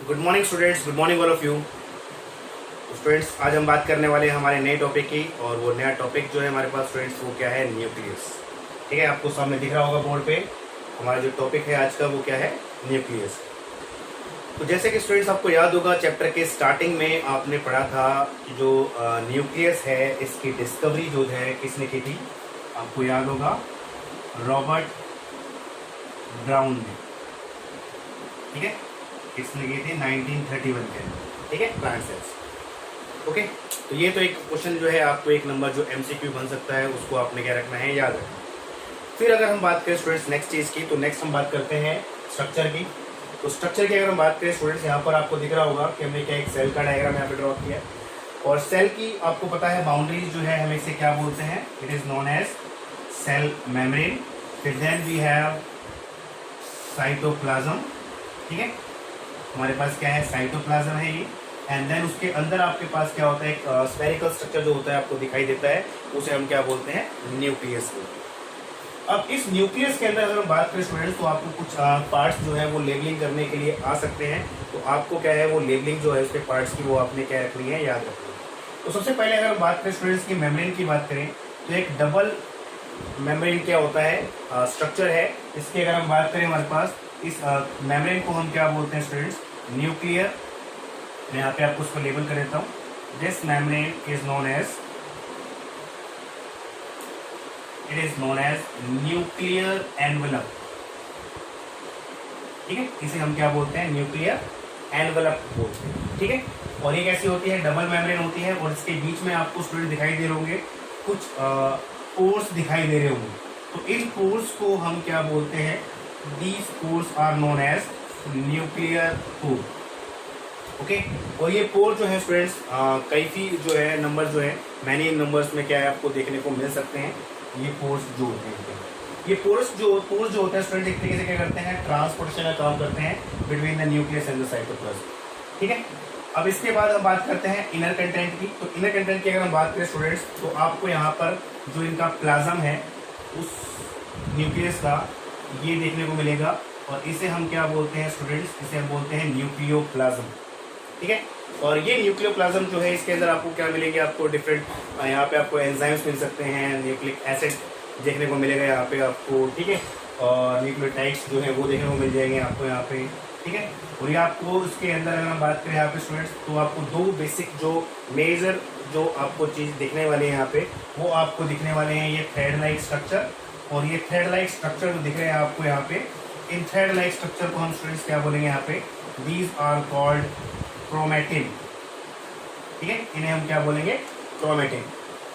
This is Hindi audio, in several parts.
Good morning students, good morning all of you. Students, आज हम बात करने वाले हैं हमारे नए टॉपिक की, और वो नया टॉपिक जो है हमारे पास स्टूडेंट्स वो क्या है, न्यूक्लियस। ठीक है, आपको सामने दिख रहा होगा बोर्ड पे हमारा जो टॉपिक है आज का वो क्या है, न्यूक्लियस। तो जैसे कि स्टूडेंट्स आपको याद होगा, चैप्टर के स्टार्टिंग में आपने पढ़ा था कि जो न्यूक्लियस है इसकी डिस्कवरी जो है किसने की थी, आपको याद होगा, रॉबर्ट ब्राउन ने। ठीक है, किसने की थी, 1931 के। ठीक है, प्लांट सेल्स। ओके, तो ये तो एक क्वेश्चन जो है आपको एक नंबर जो एमसीक्यू बन सकता है उसको आपने क्या रखना है, याद रखना। फिर अगर हम बात करें स्टूडेंट्स नेक्स्ट चीज की, तो नेक्स्ट हम बात करते हैं स्ट्रक्चर की। तो स्ट्रक्चर की अगर हम बात करें स्टूडेंट्स, यहाँ पर आपको दिख रहा होगा कि हमने क्या एक सेल का डायग्राम यहाँ पे ड्रॉ किया है, और सेल की आपको पता है बाउंड्रीज जो है हमें इसे क्या बोलते हैं, it is known as cell membrane. फिर देन वी हैव साइटोप्लाज्म। ठीक है, हमारे पास क्या है, साइटोप्लाज्म है ये। एंड देन उसके अंदर आपके पास क्या होता है, एक स्फेरिकल स्ट्रक्चर जो होता है आपको दिखाई देता है, उसे हम क्या बोलते हैं, न्यूक्लियस को। अब इस न्यूक्लियस के अंदर अगर हम बात करें स्टूडेंट्स, तो आपको कुछ पार्ट्स जो है वो लेबलिंग करने के लिए आ सकते हैं। तो आपको क्या है, वो लेबलिंग जो है उसके पार्ट्स की वो आपने क्या रखनी है, याद रखनी है। तो सबसे पहले अगर हम बात करें स्टूडेंट्स की मेम्ब्रेन की बात करें, तो एक डबल मेम्ब्रेन क्या होता है, स्ट्रक्चर है। इसकी अगर हम बात करें, हमारे पास इस मेम्ब्रेन को हम क्या बोलते हैं स्टूडेंट्स, न्यूक्लियर। मैं यहाँ पे आपको उसको लेबल कर देता हूँ। This membrane is known as nuclear envelope. ठीक है, इसे हम क्या बोलते हैं, न्यूक्लियर एनवलप बोलते हैं। ठीक है, और ये कैसी होती है, डबल मेम्ब्रेन होती है, और इसके बीच में आपको स्टूडेंट दिखाई दे रहे होंगे कुछ पोर्स दिखाई दे रहे होंगे। तो इन पोर्स को हम क्या बोलते हैं, these pores are known as nuclear pore. Okay, और ये पोर जो है स्टूडेंट्स कई जो है नंबर जो है मैनी नंबर्स में क्या है आपको देखने को मिल सकते हैं। ये पोर्स जो होते हैं, ये पोर्स जो होते हैं स्टूडेंट, एक तरीके से क्या करते हैं, ट्रांसपोर्टेशन का काम करते हैं between the nucleus and the cytoplasm. ठीक है, अब इसके बाद हम बात करते हैं इनर कंटेंट की। तो इनर कंटेंट की अगर हम बात करें स्टूडेंट्स, तो आपको यहाँ पर जो इनका प्लाज्म है उस न्यूक्लियस का ये देखने को मिलेगा, और इसे हम क्या बोलते हैं स्टूडेंट्स, इसे हम बोलते हैं न्यूक्लियोप्लाज्म। ठीक है, और ये न्यूक्लियोप्लाज्म जो है इसके अंदर आपको क्या मिलेगी, आपको डिफरेंट यहाँ पे आपको एंजाइम्स मिल सकते हैं, न्यूक्लिक एसिड देखने को मिलेगा यहाँ पे आपको। ठीक है, और न्यूक्लियोटाइड्स जो है वो देखने को मिल जाएंगे आपको यहाँ पे। ठीक है, और ये आपको इसके अंदर अगर हम बात करें यहाँ पे स्टूडेंट्स, तो आपको दो बेसिक जो मेजर जो आपको चीज़ दिखने वाली है यहाँ पे, वो आपको दिखने वाले हैं, ये थ्रेड लाइक स्ट्रक्चर और ये थ्रेड लाइक स्ट्रक्चर जो दिख रहे हैं आपको यहाँ पे। इन थ्रेड लाइक स्ट्रक्चर को हम स्टूडेंट्स क्या बोलेंगे यहाँ पे, दीज आर कॉल्ड क्रोमेटिन। ठीक है, इन्हें हम क्या बोलेंगे, क्रोमेटिन।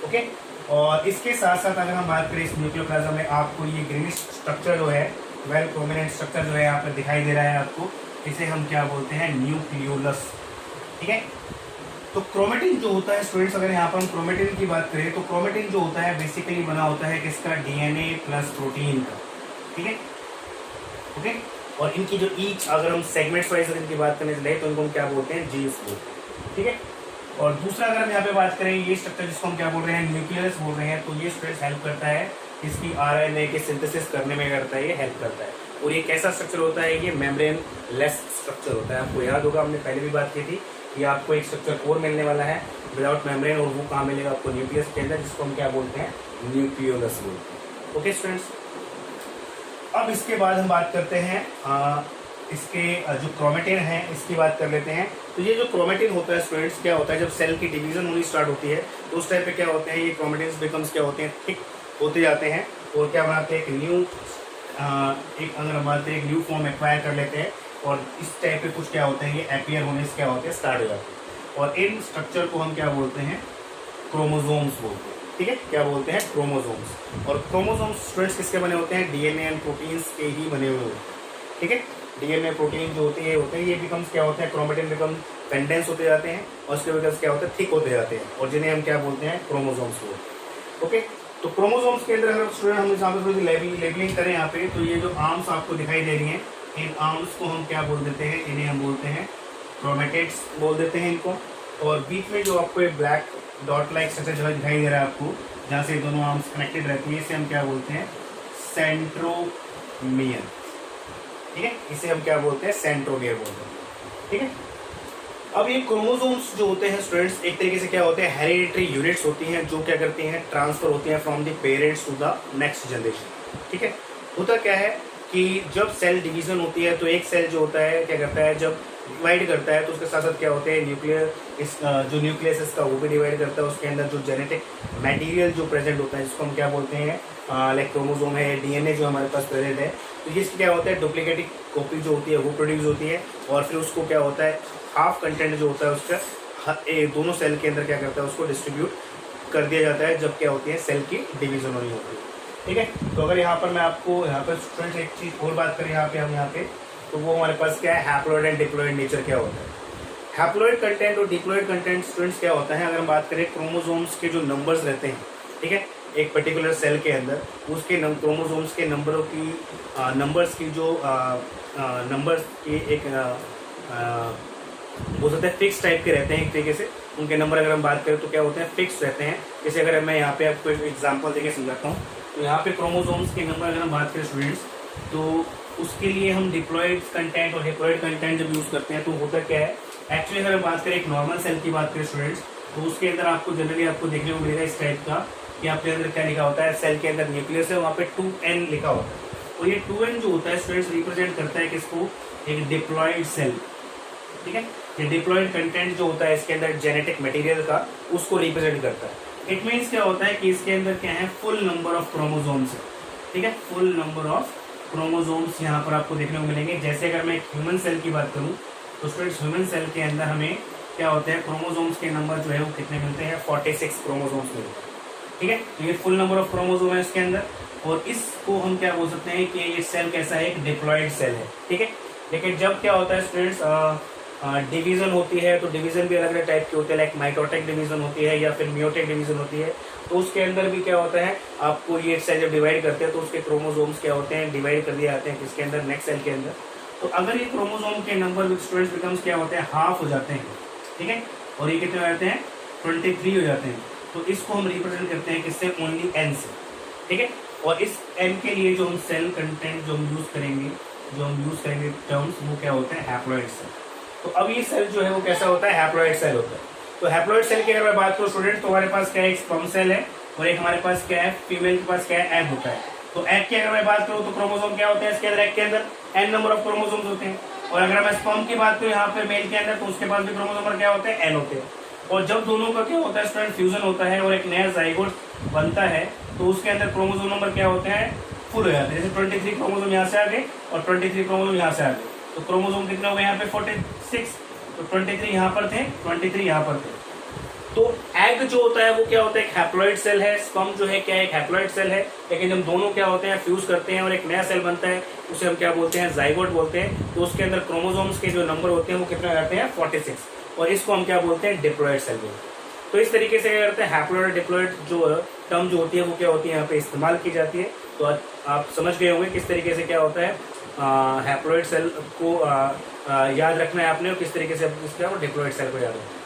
ओके, और इसके साथ साथ अगर हम बात करें इस न्यूक्लियोप्लाज्म में, आपको ये ग्रीनिश स्ट्रक्चर जो है, वेल प्रोमिनेंट स्ट्रक्चर जो है यहाँ पर दिखाई दे रहा है आपको, इसे हम क्या बोलते हैं, न्यूक्लियोलस। ठीक है, तो क्रोमेटिन जो होता है स्टूडेंट्स, अगर यहाँ पर हम क्रोमेटिन की बात करें, तो क्रोमेटिन जो होता है बेसिकली बना होता है किसका, डीएनए प्लस प्रोटीन का। ठीक है, ओके, और इनकी जो ईच अगर हम सेगमेंट्स वाइज इनकी बात करने चले तो इनको हम क्या बोलते हैं, जीन्स बोलते हैं। ठीक है, और दूसरा अगर हम यहाँ पे बात करें, ये स्ट्रक्चर जिसको हम क्या बोल रहे हैं, न्यूक्लियस बोल रहे हैं, तो ये स्ट्रेस हेल्प करता है इसकी आरएनए के सिंथेसिस करने में करता है, ये हेल्प करता है। और ये कैसा स्ट्रक्चर होता है, ये मेम्ब्रेन लेस स्ट्रक्चर होता है। आपको याद होगा, हमने पहले भी बात की थी कि आपको एक स्ट्रक्चर और मिलने वाला है विदाउट मेम्ब्रेन, और वो कहाँ मिलेगा आपको, न्यूक्लियस के अंदर, जिसको हम क्या बोलते हैं, न्यूक्लियोलस बोलते हैं। ओके स्टूडेंट्स, अब इसके बाद हम बात करते हैं इसके जो क्रोमेटिन है इसकी बात कर लेते हैं। तो ये जो क्रोमेटिन होता है स्टूडेंट्स, क्या होता है, जब सेल की डिवीजन होनी स्टार्ट होती है तो उस टाइम पे क्या होते हैं, ये क्रोमेटिन्स बिकम्स क्या होते हैं, थिक होते जाते हैं, और क्या बनाते हैं, एक न्यू एक अगर हम बात करें, एक न्यू फॉर्म एक्वायर कर लेते हैं, और इस टाइप पे कुछ क्या होते हैं, ये अपीयर होने से क्या होते हैं, स्टार्ट हो जाते हैं। और इन स्ट्रक्चर को हम क्या बोलते हैं, क्रोमोसोम्स बोलते हैं। ठीक है, क्या बोलते हैं, क्रोमोसोम्स। और क्रोमोसोम्स स्टूडेंट्स किसके बने होते हैं, डीएनए एंड प्रोटीन्स के ही बने हुए होते हैं। ठीक है, डीएनए प्रोटीन जो होते हैं ये बिकम्स क्या होते हैं, क्रोमेटिन बिकम कंडेंस होते जाते हैं, और उसके बिकम्स क्या होते हैं, थिक होते जाते हैं, और जिन्हें हम क्या बोलते हैं, क्रोमोसोम्स बोलते हैं। ओके, तो क्रोमोसोम्स के अंदर अगर स्टूडेंट हम यहाँ पे थोड़ी लेबलिंग करें यहाँ पे, तो ये जो आर्म्स आपको दिखाई दे रही हैं, इन आर्म्स को हम क्या बोल देते हैं, इन्हें हम बोलते हैं क्रोमेटिड्स बोल देते हैं इनको। और बीच में जो आपको एक ब्लैक डॉट लाइक स्ट्रक्चर दिखाई दे रहा है आपको, जहाँ से दोनों आर्म्स कनेक्टेड रहती है, इसे हम क्या बोलते हैं, सेंट्रोमियर। ठीक है, इसे हम क्या बोलते हैं, सेंट्रोमियर बोलते हैं। ठीक है। अब ये क्रोमोसोम्स जो होते हैं स्टूडेंट्स, एक तरीके से क्या होते हैं, हेरिडिटरी यूनिट्स होती हैं जो क्या करती हैं, ट्रांसफर होती हैं from the parents to the next generation. ठीक है। होता क्या है कि जब सेल डिवीजन होती है तो एक सेल जो होता है क्या करता है, जब डिवाइड करता है तो उसके साथ साथ क्या होते हैं, न्यूक्लियर इस जो न्यूक्लियस इसका वो भी डिवाइड करता है। उसके अंदर जो जेनेटिक मटेरियल जो प्रेजेंट होता है जिसको हम क्या बोलते हैं, लाइक क्रोमोसोम है, डीएनए जो हमारे पास प्रेजेंट है, तो इसकी क्या होता है, डुप्लीकेटिव कॉपी जो होती है वो प्रोड्यूस होती है और फिर उसको क्या होता है, हाफ कंटेंट जो होता है उसका दोनों सेल के अंदर क्या करता है, उसको डिस्ट्रीब्यूट कर दिया जाता है जब क्या होती है, सेल की डिवीजन होनी होती है। ठीक है। तो अगर यहाँ पर मैं आपको यहाँ पर स्टूडेंट्स एक चीज़ और बात करें यहाँ पे, हम यहाँ पे तो वो हमारे पास क्या है, हैप्लॉइड एंड डिप्लॉइड नेचर क्या होता है। हैप्लॉइड कंटेंट और डिप्लॉइड कंटेंट स्टूडेंट्स क्या होता है, अगर हम बात करें क्रोमोसोम्स के जो नंबर्स रहते हैं, ठीक है, एक पर्टिकुलर सेल के अंदर उसके क्रोमोसोम्स के नंबर्स की जो नंबर्स की एक हो सकता है फिक्स टाइप के रहते हैं एक तरीके से, उनके नंबर अगर हम बात करें तो क्या होते हैं, फिक्स रहते हैं। जैसे अगर मैं यहाँ पे आपको एक एग्जांपल देके समझाता हूँ, तो यहाँ पे क्रोमोसोम्स के नंबर अगर हम बात करें स्टूडेंट्स, तो उसके लिए हम डिप्लॉइड कंटेंट और हेप्लॉइड कंटेंट जब यूज़ करते हैं तो होता क्या है, एक्चुअली अगर हम बात करें एक नॉर्मल सेल की बात करें स्टूडेंट्स, तो उसके अंदर आपको जनरली आपको देखने को मिलेगा इस टाइप का कि आपके अंदर क्या लिखा होता है, सेल के अंदर न्यूक्लियस है, वहाँ पे 2n लिखा होता है। और ये 2n जो होता है स्टूडेंट्स रिप्रेजेंट करता है किसको, एक डिप्लॉइड सेल। ठीक है। ये डिप्लॉइड कंटेंट जो होता है इसके अंदर जेनेटिक मटेरियल का, उसको रिप्रेजेंट करता है। इट मीन्स क्या होता है कि इसके अंदर क्या है, फुल नंबर ऑफ क्रोमोसोम्स है। ठीक है। फुल नंबर ऑफ क्रोमोसोम्स यहाँ पर आपको देखने को मिलेंगे। जैसे अगर मैं ह्यूमन सेल की बात करूँ तो स्टूडेंट्स ह्यूमन सेल के अंदर हमें क्या होते हैं, क्रोमोसोम्स के नंबर जो है वो कितने मिलते हैं, 46 क्रोमोसोम्स मिलते हैं। ठीक है। तो ये फुल नंबर ऑफ क्रोमोसोम है इसके अंदर, और इसको हम क्या बोल सकते हैं कि ये सेल कैसा है, एक डिप्लॉइड सेल है। ठीक है। लेकिन जब क्या होता है स्टूडेंट्स, डिवीजन होती है तो डिवीजन भी अलग अलग टाइप की होती है, लाइक माइटोटिक डिवीजन होती है या फिर मियोटिक डिवीजन होती है। तो उसके अंदर भी क्या होता है, आपको ये सेल जब डिवाइड करते हैं तो उसके क्रोमोसोम्स क्या होते हैं, डिवाइड कर दिए जाते हैं किसके अंदर, नेक्स्ट सेल के अंदर। तो अगर ये क्रोमोसोम के नंबर स्टूडेंट्स बिकम्स क्या होते हैं, हाफ हो जाते हैं। ठीक है। और ये कितने हो जाते हैं, 23 हो जाते हैं। तो इसको हम रिप्रेजेंट करते हैं किससे, ओनली n से। ठीक है। और इस n के लिए जो हम सेल कंटेंट जो हम यूज करेंगे टर्म्स, वो क्या होते हैं, हैप्लॉइड सेल। तो अब ये सेल जो है वो कैसा होता है, हैप्लॉइड सेल होता है। तो हैप्लॉइड सेल की अगर मैं बात करूँ स्टूडेंट, तो हमारे पास क्या है, एक स्पर्म सेल है और एक हमारे पास क्या है, फीमेल के पास क्या है, एग होता है। तो एग की अगर मैं बात करूँ तो क्रोमोसोम क्या होते हैं इसके अंदर, एग के अंदर n नंबर ऑफ क्रोमोसोम्स होते हैं। और अगर मैं स्पर्म की बात करूँ यहाँ पे मेल के अंदर, तो उसके पास भी क्रोमोसोम क्या होते हैं, n होते हैं। और जब दोनों का क्या होता है स्टूडेंट, फ्यूजन होता है और एक नया जाइगोट बनता है, तो उसके अंदर क्रोमोसोम नंबर क्या होते हैं, फुल हो जाते हैं। जैसे 23 क्रोमोसोम यहाँ से आ गए और 23 क्रोमोसोम यहाँ से आ गए, तो क्रोमोसोम कितने हो गए यहाँ पे, 46। तो 23 यहाँ पर थे, 23 यहाँ पर थे। तो एग जो होता है वो क्या होता है, एक हैप्लॉइड सेल है। स्पर्म जो है क्या है, एक हैप्लॉइड सेल है। लेकिन जब दोनों क्या होते हैं, फ्यूज करते हैं और एक नया सेल बनता है, उसे हम क्या बोलते हैं, जाइगोट बोलते हैं। तो उसके अंदर क्रोमोसोम्स के जो नंबर होते हैं वो कितने आते हैं, 46। और इसको हम क्या बोलते हैं, डिप्लॉइड सेल बोलते हैं। तो इस तरीके से क्या करते हैं, हैप्लॉइड और डिप्लॉइड जो टर्म जो होती है वो क्या होती है, यहाँ पे इस्तेमाल की जाती है। तो आप समझ गए होंगे किस तरीके से क्या होता है, हैप्लॉइड सेल को याद रखना है आपने, और किस तरीके से डिप्लॉइड सेल को याद रखना है।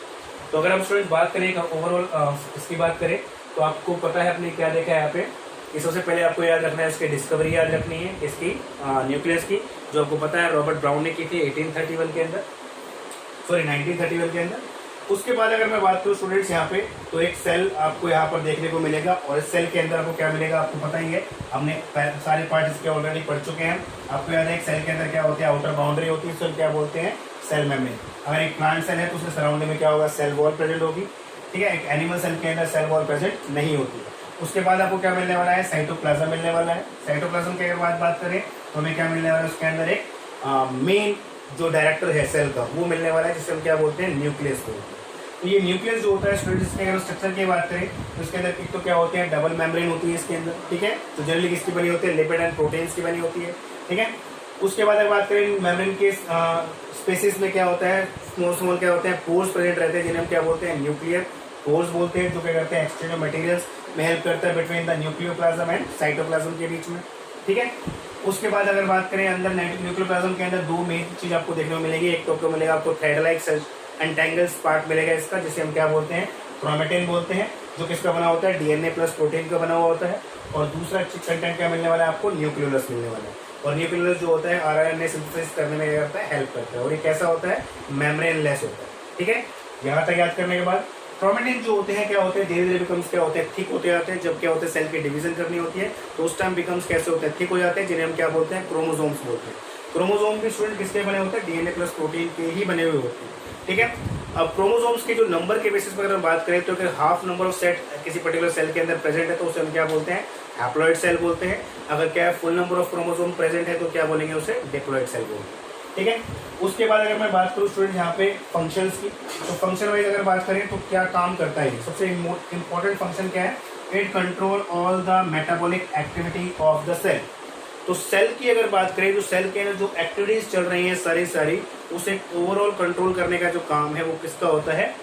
तो अगर हम स्टूडेंट बात करें ओवरऑल इसकी बात करें, तो आपको पता है अपने क्या देखा है यहाँ पे, कि सबसे पहले आपको याद रखना है इसकी डिस्कवरी याद रखनी है, इसकी न्यूक्लियस की, जो आपको पता है रॉबर्ट ब्राउन ने की थी 1931 के अंदर, सॉरी 1931 के अंदर। उसके बाद अगर मैं बात करूँ स्टूडेंट्स यहाँ पे, तो एक सेल आपको यहाँ पर देखने को मिलेगा, और इस सेल के अंदर आपको क्या मिलेगा, आपको पता ही है, हमने सारे पार्ट इसके ऑलरेडी पढ़ चुके हैं। आपको याद है एक सेल के अंदर क्या होती है, आउटर बाउंड्री होती है, इसको क्या बोलते हैं, सेल मेम्ब्रेन। अगर एक प्लांट सेल है तो उसके सराउंडिंग में क्या होगा, सेल वॉल प्रेजेंट होगी। ठीक है। एक एनिमल सेल के अंदर सेल वॉल प्रेजेंट नहीं होती है। उसके बाद आपको क्या मिलने वाला है, साइटोप्लाज्म मिलने वाला है। साइटोप्लाज्म की अगर बात करें तो हमें क्या मिलने वाला है, उसके अंदर एक मेन जो डायरेक्टर है सेल का, वो मिलने वाला है, जिसे हम क्या बोलते हैं, न्यूक्लियस को। तो ये न्यूक्लियस जो होता है स्टूडेंट, इसके अगर स्ट्रक्चर की बात करें तो इसके अंदर एक तो क्या होते हैं, डबल मेम्ब्रेन होती है इसके अंदर। ठीक है। तो जनरली किसकी बनी होती है, लिपिड एंड प्रोटीन्स की बनी होती है। ठीक है। उसके बाद अगर बात करें मेम्ब्रेन के स्पेसिस में क्या होता है, स्मॉल स्मॉल क्या होते हैं, पोर्स प्रेजेंट रहते हैं, जिन्हें हम क्या बोलते हैं, न्यूक्लियर पोर्स बोलते हैं, जो क्या करते हैं, एक्सचेंज ऑफ मटेरियल्स में हेल्प करता है between the nucleoplasm and cytoplasm के बीच में। ठीक है। उसके बाद अगर बात करें अंदर न्यूक्लियोप्लाज्म के अंदर दो मेन चीज आपको देखने को मिलेगी। एक तो आपको मिलेगा आपको थ्रेड लाइक एंटेंगल्स पार्ट मिलेगा इसका, जिसे हम क्या बोलते हैं, क्रोमेटिन बोलते हैं, जो किसका बना होता है, डीएनए प्लस प्रोटीन का बना हुआ होता है। और दूसरा कंटेंट क्या मिलने वाला है आपको, न्यूक्लियोलस मिलने वाला है। और न्यूक्लियस जो होता है आरएनए सिंथेसिस करने में क्या करता है, हेल्प करता है। और ये कैसा होता है, मेम्ब्रेन लेस होता है। ठीक है, यहाँ तक याद करने के बाद क्रोमेटिन जो होते हैं क्या होते हैं, धीरे धीरे बिकम्स क्या होते हैं, थिक होते जाते हैं। जब क्या होते हैं, सेल की डिवीजन करनी होती है तो उस टाइम बिकम्स कैसे होते हैं, थिक हो जाते हैं, जिन्हें हम क्या बोलते हैं, क्रोमोसोम्स बोलते हैं। क्रोमोसोम के स्टूडेंट किसके बने होते हैं, डीएनए प्लस प्रोटीन के ही बने हुए होते हैं। ठीक है, अब क्रोमोसोम्स के जो नंबर के बेसिस पर अगर हम बात करें तो अगर हाफ नंबर ऑफ सेट किसी पर्टिकुलर सेल के अंदर प्रेजेंट है तो उसे हम क्या बोलते हैं, हैप्लॉइड सेल बोलते हैं। अगर क्या full number of chromosome present है तो क्या बोलेंगे, उसे डिप्लॉइड सेल बोलते हैं। ठीक है, उसके बाद अगर मैं बात करूँ स्टूडेंट यहाँ पे फंक्शंस की, तो फंक्शन वाइज अगर बात करें तो क्या काम करता है, सबसे इंपॉर्टेंट फंक्शन क्या है, it control all the metabolic activity of the cell. तो सेल की अगर बात करें तो सेल के अंदर जो एक्टिविटीज चल रही हैं सारी उसे ओवरऑल कंट्रोल करने का जो काम है वो किसका होता है,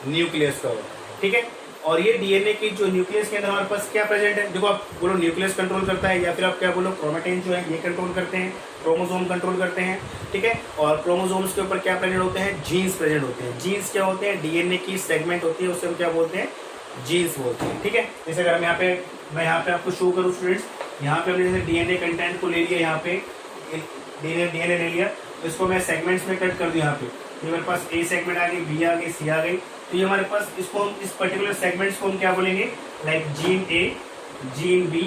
न्यूक्लियस का होता है। ठीक है, और ये डीएनए की जो न्यूक्लियस के अंदर हमारे पास क्या प्रेजेंट है, देखो आप बोलो न्यूक्लियस कंट्रोल करता है, या फिर आप क्या बोलो क्रोमेटिन जो है ये कंट्रोल करते हैं, क्रोमोसोम कंट्रोल करते हैं। ठीक है, और क्रोमोसोम्स के ऊपर क्या प्रेजेंट होते हैं, जीन्स प्रेजेंट होते हैं। जीन्स क्या होते हैं, डीएनए की सेगमेंट होती है, उसे हम क्या बोलते हैं, जीन्स बोलते हैं। ठीक है, जैसे अगर मैं यहाँ पे आपको शो करूँ स्टूडेंट्स, यहाँ पे हमने जैसे डीएनए कंटेंट को ले लिया, यहाँ पे डीएनए ले लिया, इसको मैं सेगमेंट्स में कट कर दूँ। यहाँ पे ये मेरे पास ए सेगमेंट आ गई, बी आ गई, सी आ गई, तो ये हमारे पास इसको हम इस पर्टिकुलर सेगमेंट्स को हम क्या बोलेंगे, like gene A, gene B,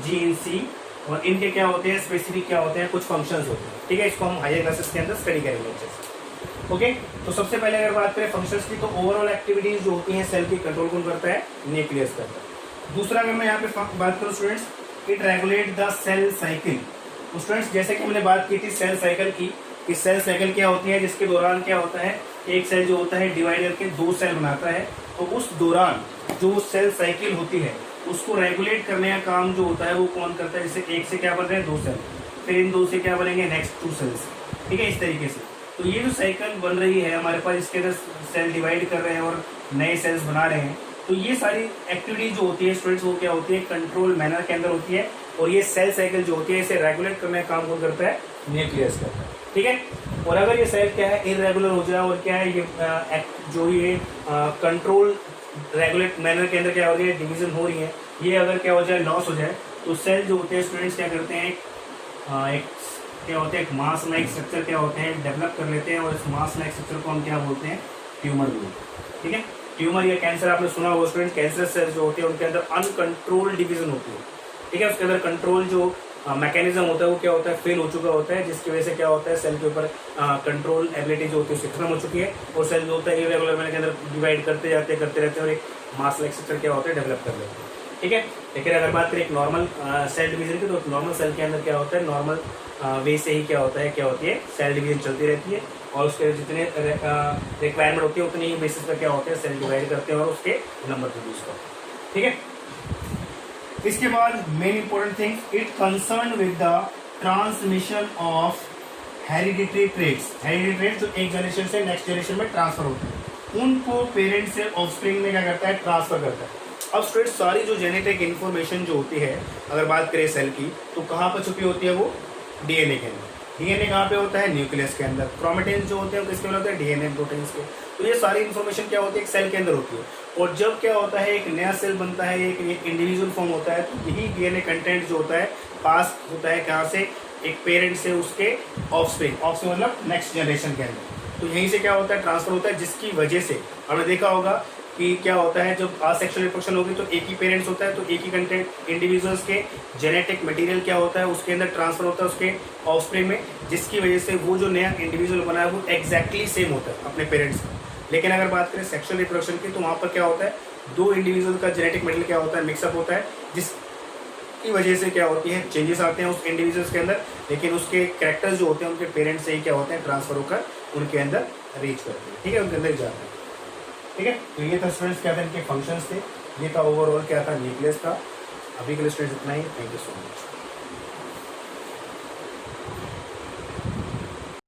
gene C, और इनके क्या होते हैं, स्पेसिफिक क्या होते हैं, कुछ फंक्शंस होते हैं। ठीक है, इसको हम हायर क्लासेस के अंदर स्टडी करेंगे अच्छे से। ओके, तो सबसे पहले अगर बात करें फंक्शंस की, तो ओवरऑल एक्टिविटीज जो होती हैं सेल की कंट्रोल कौन करता है, न्यूक्लियस करता है। दूसरा अगर मैं यहाँ पे बात करूँ students, it regulate the cell cycle. तो स्टूडेंट्स जैसे कि हमने बात की थी सेल साइकिल की, कि सेल साइकिल क्या होती है, जिसके दौरान क्या होता है, एक सेल जो होता है डिवाइड करके दो सेल बनाता है, तो उस दौरान जो सेल साइकिल होती है उसको रेगुलेट करने का काम जो होता है वो कौन करता है। जैसे एक से क्या बन रहे हैं, दो सेल, फिर इन दो से क्या बनेंगे, नेक्स्ट टू सेल्स। ठीक है, इस तरीके से तो ये जो साइकिल बन रही है हमारे पास, इसके अंदर सेल डिवाइड कर रहे हैं और नए सेल्स बना रहे हैं, तो ये सारी एक्टिविटी जो होती है स्टूडेंट्स वो क्या होती है, कंट्रोल मैनर के अंदर होती है। और ये सेल साइकिल जो होती है इसे रेगुलेट करने का काम कौन करता है, न्यूक्लियस करता है। ठीक है, और अगर ये सेल क्या है, इरेगुलर हो जाए और क्या है ये जो ये कंट्रोल रेगुलेट मैनर के अंदर क्या हो रही है, डिवीजन हो रही है, ये अगर क्या हो जाए, लॉस हो जाए, तो सेल जो होते हैं स्टूडेंट्स क्या करते हैं, एक क्या होते हैं, एक मास लाइक स्ट्रक्चर क्या होते हैं, डेवलप कर लेते हैं, और इस मास लाइक स्ट्रक्चर को हम क्या बोलते हैं, ट्यूमर बोलते हैं। ठीक है, ट्यूमर या कैंसर आपने सुना होगा स्टूडेंट्स, कैंसर सेल्स जो होते हैं उनके अंदर अनकंट्रोल्ड डिवीजन होती है। ठीक है, उसके अंदर कंट्रोल जो मैकेनिज्म होता है वो क्या होता है, फेल हो चुका होता है, जिसकी वजह से क्या होता है, सेल के ऊपर कंट्रोल एबिलिटी जो होती है उसकी खत्म हो चुकी है, और सेल जो होता है इरेगुलर मैनर के अंदर डिवाइड करते रहते हैं और एक मास लाइक स्ट्रक्चर क्या होता है, डेवलप कर लेते हैं। ठीक है, लेकिन अगर बात करें एक नॉर्मल सेल डिवीजन की, तो नॉर्मल सेल के अंदर क्या होता है, नॉर्मल वे से ही क्या होता है, क्या होती है, सेल डिवीजन चलती रहती है, और उसके जितने रिक्वायरमेंट होती है उतनी ही बेसिस पर क्या होते हैं, सेल डिवाइड करते हैं और उसके नंबर प्रोड्यूस करते हैं। ठीक है, इसके बाद main important thing, it concern with the transmission of hereditary traits. Hereditary traits जो एक जनरेशन से नेक्स्ट जनरेशन में ट्रांसफर होते हैं, उनको पेरेंट से ऑफस्प्रिंग में क्या करता है, ट्रांसफर करता है। अब स्टूडेंट सारी जो जेनेटिक इन्फॉर्मेशन जो होती है अगर बात करें सेल की, तो कहाँ पर छुपी होती है, वो डीएनए के अंदर। डीएनए कहाँ पे होता है, न्यूक्लियस के अंदर। क्रोमेटिन जो होते हैं वो किसके अंदर होते हैं, डीएनए प्रोटीन्स के। तो ये सारी इन्फॉर्मेशन क्या होती है, एक सेल के अंदर होती है। और जब क्या होता है, एक नया सेल बनता है, एक इंडिविजुअल फॉर्म होता है, तो यही डीएनए कंटेंट जो होता है पास होता है कहाँ से, एक पेरेंट से उसके ऑफस्प्रिंग मतलब नेक्स्ट जनरेशन के अंदर। तो यहीं से क्या होता है, ट्रांसफर होता है, जिसकी वजह से आपने देखा होगा कि क्या होता है, जब असेक्सुअल रिप्रोडक्शन होगी तो एक ही पेरेंट्स होता है, तो एक ही कंटेंट इंडिविजुअल्स के जेनेटिक मटेरियल क्या होता है उसके अंदर ट्रांसफर होता है उसके ऑफस्प्रिंग में, जिसकी वजह से वो जो नया इंडिविजुअल बना है वो एग्जैक्टली सेम होता है अपने पेरेंट्स का। लेकिन अगर बात करें सेक्सुअल रिप्रोडक्शन की, तो वहाँ पर क्या होता है, दो इंडिविजुअल का जेनेटिक मटेरियल क्या होता है, मिक्सअप होता है, जिसकी वजह से क्या होती है, चेंजेस आते हैं उस इंडिविजुअल्स के अंदर, लेकिन उसके कैरेक्टर्स जो होते हैं उनके पेरेंट्स से ही क्या होते हैं, ट्रांसफर होकर उनके अंदर रीच करते हैं। ठीक है, उनके अंदर जाते हैं। ठीक है, तो ये था स्टूडेंट्स क्या था, इनके फंक्शंस थे, ये था ओवरऑल क्या था न्यूक्लियस का। अभी के लिए स्टूडेंट्स इतना ही, थैंक यू सो मच।